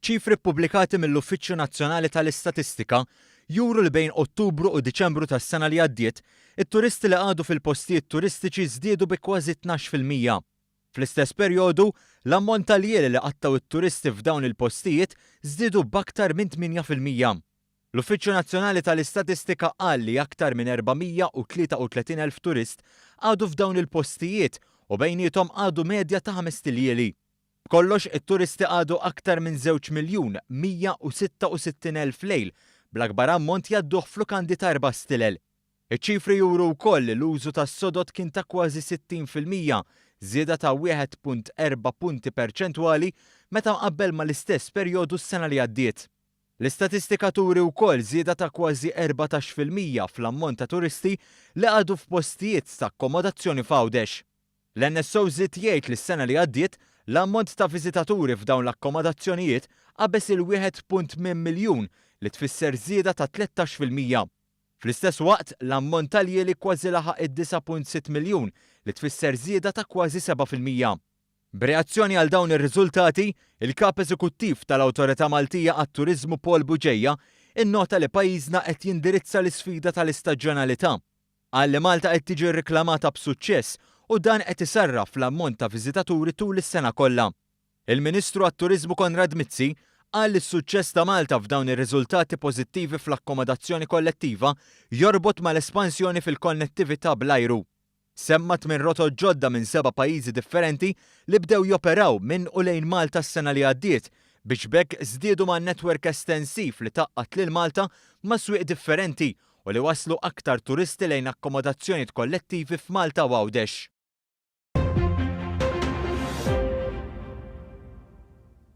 ċifri ppubblikati mill-Uffiċċju Nazzjonali tal-Istatistika juru li bejn Ottubru u Diċembru tas-sena li għaddiet, it-turisti li għadu fil-postijiet turistiċi żdiedu bi kważi 12%. Fl-istess perjodu, l-ammont tal-jieli li qattaw it-turisti f'dawn il-postijiet żdiedu b'aktar minn 8%. L-Uffiċċju Nazzjonali tal-Istatistika qal li aktar minn 433,000 turist għadu f'dawn il-postijiet u bejniethom għadu medja ta' 5 jieli. Kollox it-turisti għadu aktar minn 2,166,000 lejl, bl-akbar ammont jadduh f'lukandi ta' 4 stilel. Iċ-ċifri juru wkoll li l-użu tas-sodod kien ta' kważi 60%, żieda ta' 1.4 punti perċentwali meta mqabbel mal-istess perjodu s-sena li għaddiet. L-istatistika turi wkoll żieda ta' kważi 14% fl-ammont ta' turisti li għadu f'postijiet ta' akkomodazzjoni f'Għawdex. L-NSO żied jgħid li s-sena li għaddiet l-ammont ta' viżitaturi f'dawn l-akkomodazzjonijiet qabeż il-1.8 miljun li tfisser żieda ta' 13%. Fl-istess waqt, l-ammont tal-jieli kważi laħaq id-9.6 miljun li tfisser żieda ta' kważi 7%. B'reazzjoni għal dawn ir-riżultati, il-Kap Eżekuttiv tal-Awtorità Maltija għat-Turiżmu Paul Buġejja innota li pajjiżna qed jindirizza l-isfida tal-istaġjonalità. Qal li Malta qed tiġi rriklamata b'suċċess u dan qed isarraf l-ammont ta' viżitaturi tul is-sena kollha. Il-Ministru għat-Turiżmu Konrad Mizzi qal li s-suċċess ta' Malta f'dawn ir-riżultati pożittivi fl-akkomodazzjoni kollettiva jorbot mal-espansjoni fil-konnettività bl-ajru. Semma 8 rotot ġodda minn 7 pajjiżi differenti li bdew joperaw minn u lejn Malta s-sena li għaddiet biex bekk żdiedu ma' netwerk estensiv li taqqat lil Malta ma' swieq differenti u li waslu aktar turisti lejn akkomodazzjonijiet kollettivi f'Malta u Għawdex.